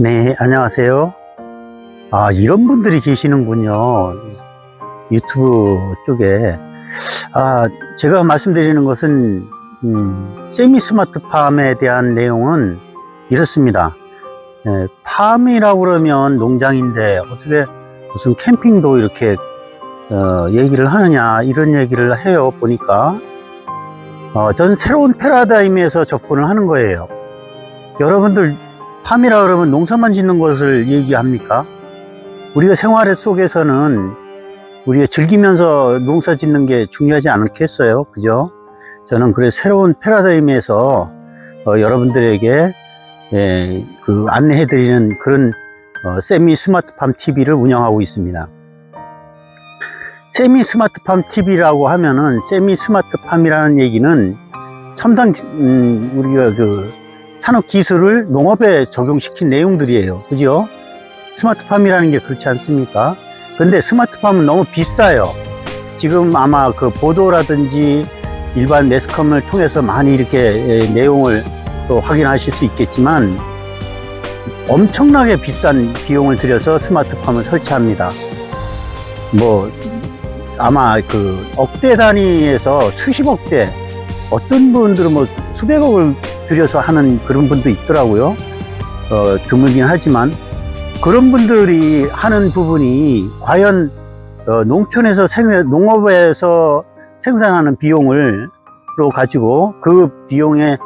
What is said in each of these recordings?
네, 안녕하세요. 이런 분들이 계시는군요. 유튜브 쪽에. 제가 말씀드리는 것은, 세미 스마트팜에 대한 내용은 이렇습니다. 팜이라고 그러면 농장인데, 어떻게 무슨 캠핑도 이렇게, 얘기를 하느냐, 이런 얘기를 해요, 보니까. 전 새로운 패러다임에서 접근을 하는 거예요. 여러분들, 팜이라 그러면 농사만 짓는 것을 얘기합니까? 우리가 생활 속에서는 우리가 즐기면서 농사 짓는 게 중요하지 않겠어요? 그죠? 저는 그래서 새로운 패러다임에서 여러분들에게 안내해 드리는 그런 세미 스마트팜 TV를 운영하고 있습니다. 세미 스마트팜 TV라고 하면은 세미 스마트팜이라는 얘기는 첨단 우리가 산업 기술을 농업에 적용시킨 내용들이에요. 그죠? 스마트팜이라는 게 그렇지 않습니까? 근데 스마트팜은 너무 비싸요. 지금 아마 그 보도라든지 일반 매스컴을 통해서 많이 이렇게 내용을 또 확인하실 수 있겠지만 엄청나게 비싼 비용을 들여서 스마트팜을 설치합니다. 아마 억대 단위에서 수십억대, 어떤 분들은 수백억을 들여서 하는 그런 분도 있더라고요. 드물긴 하지만 그런 분들이 하는 부분이 과연 농촌에서 농업에서 생산하는 비용을 가지고 그 비용에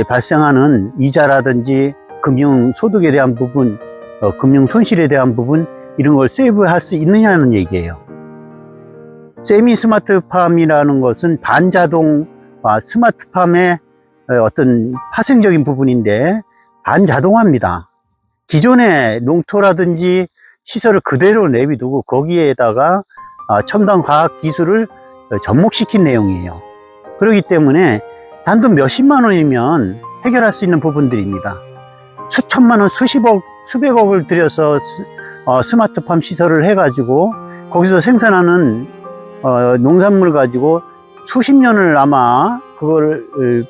발생하는 이자라든지 금융 소득에 대한 부분, 금융 손실에 대한 부분, 이런 걸 세이브할 수 있느냐는 얘기예요. 세미 스마트팜이라는 것은 반자동화 스마트팜의 어떤 파생적인 부분인데 반자동화입니다. 기존의 농토라든지 시설을 그대로 내비두고 거기에다가 첨단 과학 기술을 접목시킨 내용이에요. 그렇기 때문에 단돈 몇십만 원이면 해결할 수 있는 부분들입니다. 수천만 원, 수십억, 수백억을 들여서 스마트팜 시설을 해가지고 거기서 생산하는 농산물 가지고 수십 년을 아마 그걸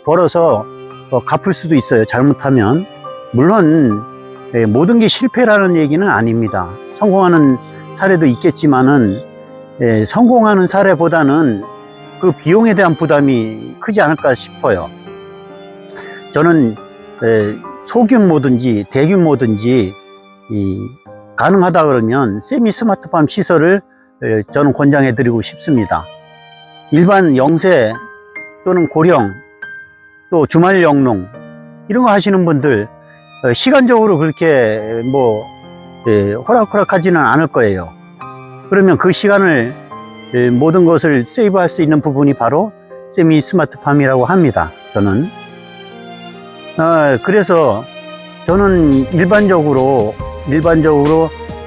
벌어서 갚을 수도 있어요. 잘못하면. 물론 모든 게 실패라는 얘기는 아닙니다. 성공하는 사례도 있겠지만은 성공하는 사례보다는 그 비용에 대한 부담이 크지 않을까 싶어요. 저는 소규모든지 대규모든지 가능하다 그러면 세미 스마트팜 시설을 저는 권장해 드리고 싶습니다. 일반 영세 또는 고령 또 주말 영농 이런 거 하시는 분들 시간적으로 그렇게 호락호락하지는 않을 거예요. 그러면 그 시간을 모든 것을 세이브할 수 있는 부분이 바로 세미 스마트팜이라고 합니다. 저는 그래서 저는 일반적으로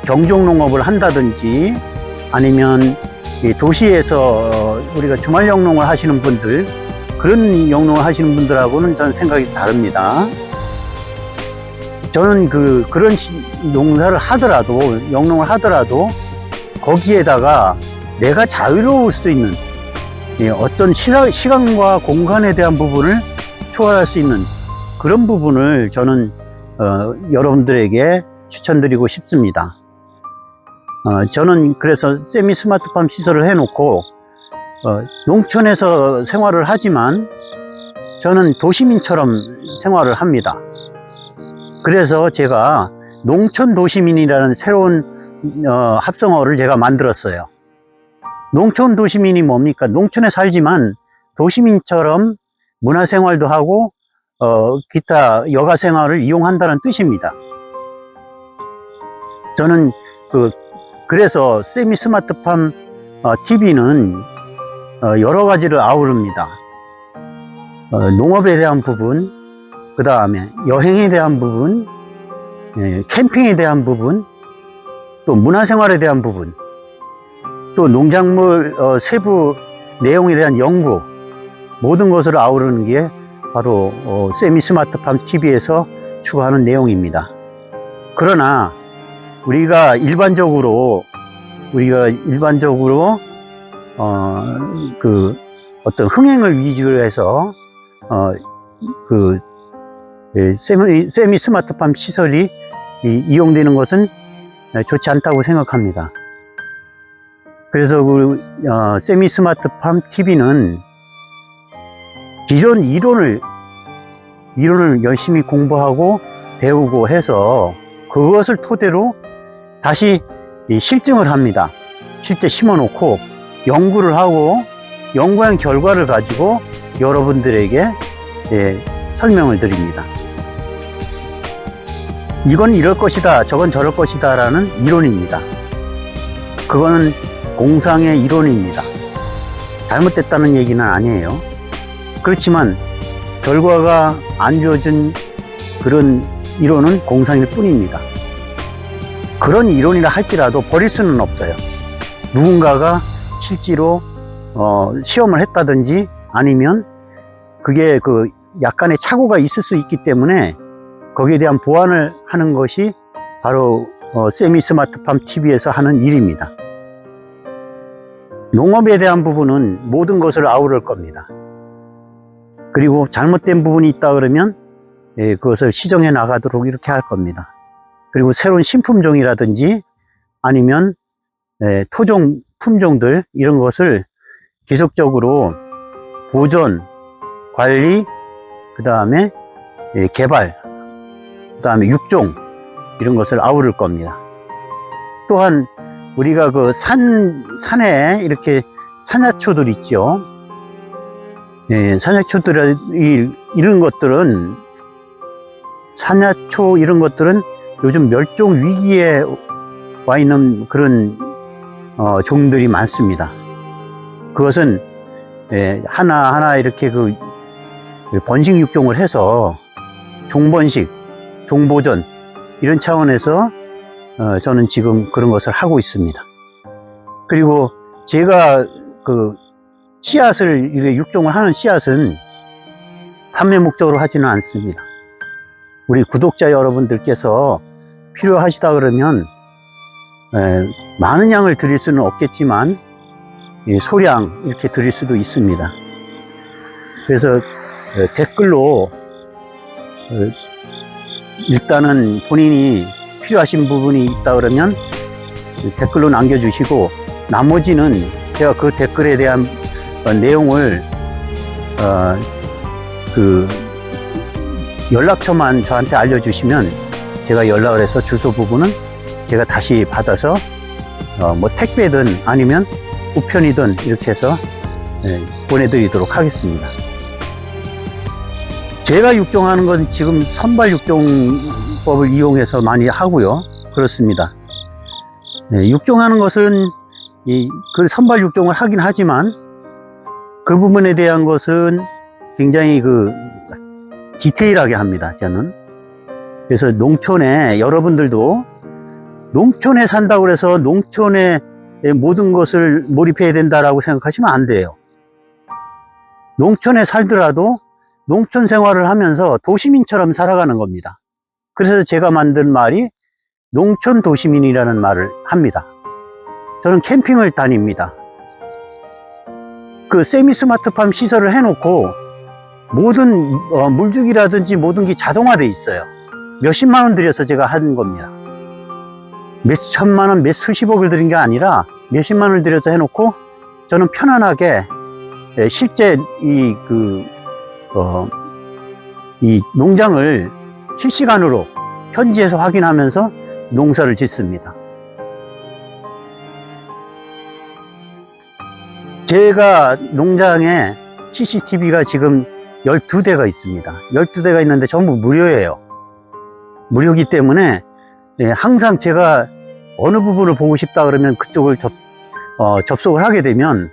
경종농업을 한다든지 아니면 도시에서 우리가 주말 영농을 하시는 분들, 그런 영농을 하시는 분들하고는 저는 생각이 다릅니다. 저는 그런 농사를 하더라도, 영농을 하더라도 거기에다가 내가 자유로울 수 있는 어떤 시간과 공간에 대한 부분을 초월할 수 있는 그런 부분을 저는 여러분들에게 추천드리고 싶습니다. 저는 그래서 세미 스마트팜 시설을 해놓고 농촌에서 생활을 하지만 저는 도시민처럼 생활을 합니다. 그래서 제가 농촌 도시민이라는 새로운 합성어를 제가 만들었어요. 농촌 도시민이 뭡니까? 농촌에 살지만 도시민처럼 문화생활도 하고 기타 여가생활을 이용한다는 뜻입니다. 저는 그래서 세미 스마트팜 TV는 여러 가지를 아우릅니다. 농업에 대한 부분, 그 다음에 여행에 대한 부분, 캠핑에 대한 부분, 또 문화생활에 대한 부분, 또 농작물 세부 내용에 대한 연구, 모든 것을 아우르는 게 바로 세미 스마트팜 TV에서 추구하는 내용입니다. 그러나 우리가 일반적으로 어떤 흥행을 위주로 해서 세미 스마트팜 시설이 이용되는 것은 좋지 않다고 생각합니다. 그래서 세미 스마트팜 TV는 기존 이론을 열심히 공부하고 배우고 해서 그것을 토대로 다시 실증을 합니다. 실제 심어 놓고 연구를 하고 연구한 결과를 가지고 여러분들에게 설명을 드립니다. 이건 이럴 것이다, 저건 저럴 것이다 라는 이론입니다. 그거는 공상의 이론입니다. 잘못됐다는 얘기는 아니에요. 그렇지만 결과가 안 주어진 그런 이론은 공상일 뿐입니다. 그런 이론이라 할지라도 버릴 수는 없어요. 누군가가 실제로 시험을 했다든지 아니면 그게 약간의 착오가 있을 수 있기 때문에 거기에 대한 보완을 하는 것이 바로 세미 스마트팜 TV에서 하는 일입니다. 농업에 대한 부분은 모든 것을 아우를 겁니다. 그리고 잘못된 부분이 있다 그러면 그것을 시정해 나가도록 이렇게 할 겁니다. 그리고 새로운 신품종이라든지 아니면 토종 품종들 이런 것을 계속적으로 보존, 관리, 그 다음에 개발, 그 다음에 육종 이런 것을 아우를 겁니다. 또한 우리가 산에 이렇게 산야초들 있죠. 산야초들 이런 것들은 산야초 이런 것들은 요즘 멸종 위기에 와 있는 그런 종들이 많습니다. 그것은 하나하나 이렇게 번식 육종을 해서 종번식, 종보존 이런 차원에서 저는 지금 그런 것을 하고 있습니다. 그리고 제가 씨앗을 이렇게 육종을 하는 씨앗은 판매 목적으로 하지는 않습니다. 우리 구독자 여러분들께서 필요하시다 그러면 많은 양을 드릴 수는 없겠지만 소량 이렇게 드릴 수도 있습니다. 그래서 댓글로 일단은 본인이 필요하신 부분이 있다 그러면 댓글로 남겨주시고 나머지는 제가 그 댓글에 대한 내용을 연락처만 저한테 알려주시면 제가 연락을 해서 주소 부분은 제가 다시 받아서 뭐 택배든 아니면 우편이든 이렇게 해서 보내드리도록 하겠습니다. 제가 육종하는 건 지금 선발 육종법을 이용해서 많이 하고요. 그렇습니다. 육종하는 것은 그 선발 육종을 하긴 하지만 그 부분에 대한 것은 굉장히 디테일하게 합니다. 저는. 그래서 농촌에 여러분들도 농촌에 산다고 해서 농촌에 모든 것을 몰입해야 된다라고 생각하시면 안 돼요. 농촌에 살더라도 농촌 생활을 하면서 도시민처럼 살아가는 겁니다. 그래서 제가 만든 말이 농촌 도시민이라는 말을 합니다. 저는 캠핑을 다닙니다. 세미 스마트팜 시설을 해놓고 모든 물주기라든지 모든 게 자동화돼 있어요. 몇십만 원 들여서 제가 한 겁니다. 몇 천만 원, 몇 수십억을 들인 게 아니라 몇십만 원을 들여서 해놓고 저는 편안하게 실제 이 농장을 실시간으로 현지에서 확인하면서 농사를 짓습니다. 제가 농장에 CCTV가 지금 12대가 있습니다. 12대가 있는데 전부 무료예요. 무료이기 때문에 항상 제가 어느 부분을 보고 싶다 그러면 그쪽을 접속을 하게 되면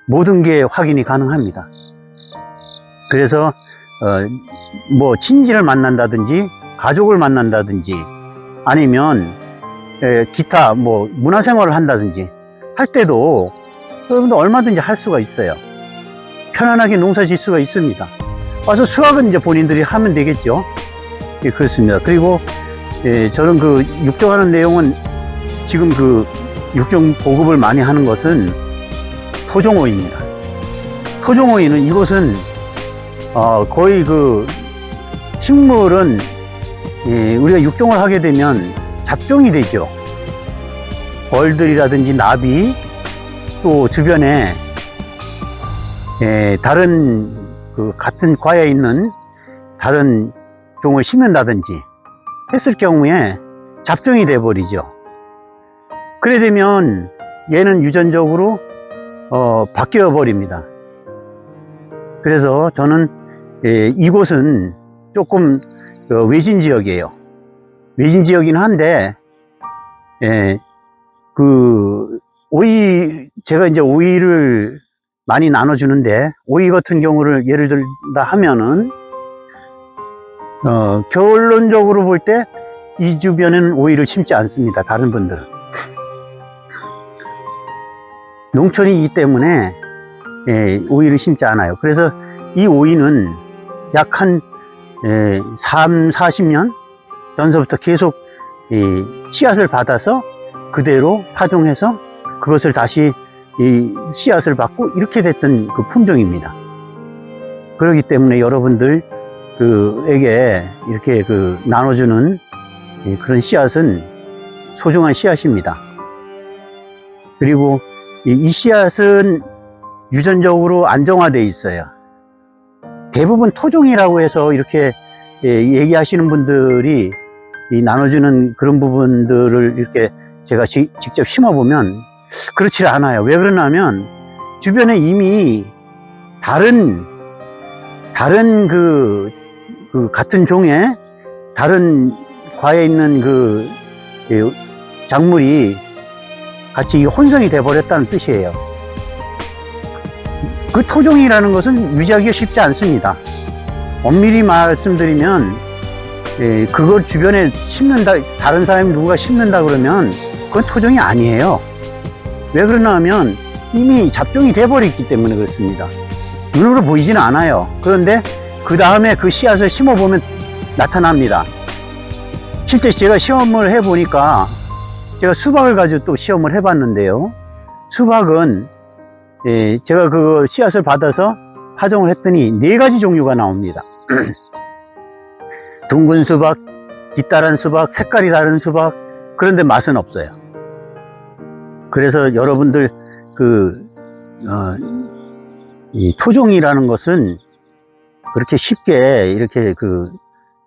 모든 게 확인이 가능합니다. 그래서 뭐 친지를 만난다든지 가족을 만난다든지 아니면 기타 뭐 문화생활을 한다든지 할 때도 여러분들 얼마든지 할 수가 있어요. 편안하게 농사 질 수가 있습니다. 와서 수확은 이제 본인들이 하면 되겠죠. 예, 그렇습니다. 그리고 저는 육종하는 내용은 지금 육종 보급을 많이 하는 것은 토종오이입니다. 토종오이는 이것은 거의 식물은 우리가 육종을 하게 되면 잡종이 되죠. 벌들이라든지 나비, 또 주변에 다른 그 같은 과에 있는 다른 종을 심는다든지 했을 경우에 잡종이 돼 버리죠. 그래 되면 얘는 유전적으로 바뀌어 버립니다. 그래서 저는 이곳은 조금 외진 지역이에요. 외진 지역이긴 한데 그 오이, 제가 이제 오이를 많이 나눠주는데, 오이 같은 경우를 예를 들다 하면은 결론적으로 볼 때 이 주변에는 오이를 심지 않습니다. 다른 분들은 농촌이기 때문에 오이를 심지 않아요. 그래서 이 오이는 약 한 40년 전서부터 계속 씨앗을 받아서 그대로 파종해서 그것을 다시 이 씨앗을 받고 이렇게 됐던 그 품종입니다. 그렇기 때문에 여러분들 에게 이렇게 나눠주는 그런 씨앗은 소중한 씨앗입니다. 그리고 이 씨앗은 유전적으로 안정화되어 있어요. 대부분 토종이라고 해서 이렇게 얘기하시는 분들이 나눠주는 그런 부분들을 이렇게 제가 직접 심어보면 그렇지 않아요. 왜 그러냐면 주변에 이미 다른 그 같은 종의 다른 과에 있는 그 작물이 같이 혼성이 돼 버렸다는 뜻이에요. 그 토종이라는 것은 유지하기가 쉽지 않습니다. 엄밀히 말씀드리면 그걸 주변에 심는다, 다른 사람이 누군가 심는다 그러면 그건 토종이 아니에요. 왜 그러냐 하면 이미 잡종이 돼버렸기 때문에 그렇습니다. 눈으로 보이지는 않아요. 그런데 그 다음에 그 씨앗을 심어보면 나타납니다. 실제 제가 시험을 해보니까, 제가 수박을 가지고 또 시험을 해봤는데요. 수박은 제가 그 씨앗을 받아서 파종을 했더니 4가지 종류가 나옵니다. 둥근 수박, 깃다란 수박, 색깔이 다른 수박, 그런데 맛은 없어요. 그래서 여러분들 이 토종이라는 것은 그렇게 쉽게 이렇게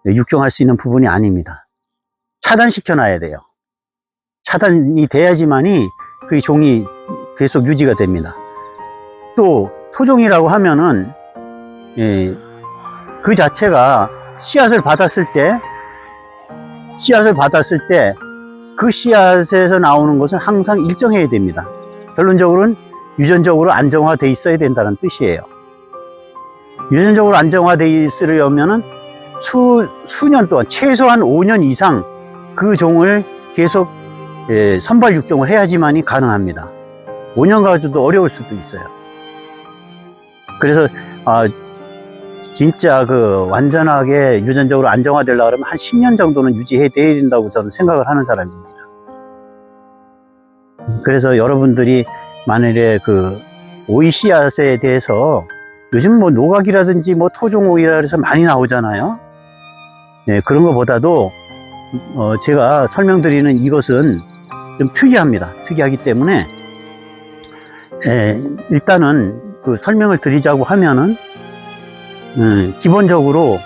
육종할 수 있는 부분이 아닙니다. 차단시켜 놔야 돼요. 차단이 돼야지만이 그 종이 계속 유지가 됩니다. 또 토종이라고 하면은 그 자체가 씨앗을 받았을 때 그 씨앗에서 나오는 것은 항상 일정해야 됩니다. 결론적으로는 유전적으로 안정화돼 있어야 된다는 뜻이에요. 유전적으로 안정화돼 있으려면은 수년 동안, 최소한 5년 이상 그 종을 계속 선발 육종을 해야지만이 가능합니다. 5년 가지고도 어려울 수도 있어요. 그래서 진짜 완전하게 유전적으로 안정화되려고 하면 한 10년 정도는 유지해야 된다고 저는 생각을 하는 사람입니다. 그래서 여러분들이 만일에 오이 씨앗에 대해서 요즘 뭐 노각이라든지 뭐 토종 오이라 해서 많이 나오잖아요. 그런 것보다도 제가 설명드리는 이것은 좀 특이합니다. 특이하기 때문에 일단은 설명을 드리자고 하면은 기본적으로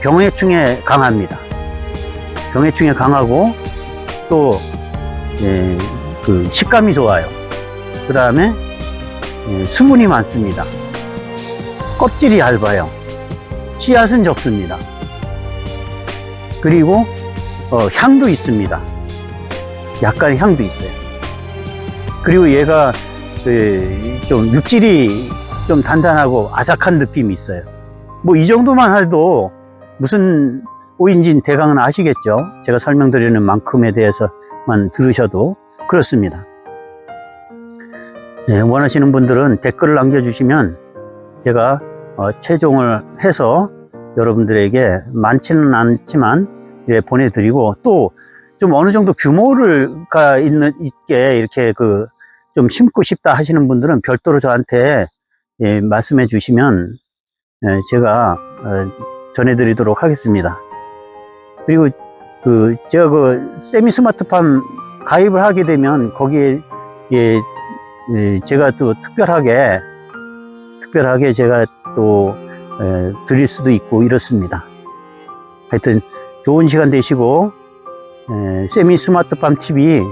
병해충에 강합니다. 병해충에 강하고 또 식감이 좋아요. 그 다음에 수분이 많습니다. 껍질이 얇아요. 씨앗은 적습니다. 그리고 향도 있습니다. 약간의 향도 있어요. 그리고 얘가 좀 육질이 좀 단단하고 아삭한 느낌이 있어요. 뭐 이 정도만 해도 무슨 오이인지 대강은 아시겠죠? 제가 설명드리는 만큼에 대해서만 들으셔도 그렇습니다. 원하시는 분들은 댓글을 남겨주시면 제가 채종을 해서 여러분들에게 많지는 않지만 보내드리고, 또 좀 어느 정도 규모가 있게 이렇게 좀 심고 싶다 하시는 분들은 별도로 저한테 말씀해 주시면 제가 전해드리도록 하겠습니다. 그리고 제가 세미 스마트팜 가입을 하게 되면 거기에 제가 또 특별하게 제가 또 드릴 수도 있고 이렇습니다. 하여튼 좋은 시간 되시고 세미 스마트팜 TV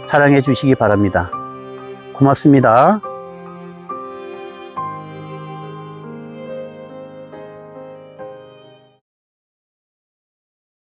사랑해 주시기 바랍니다. 고맙습니다.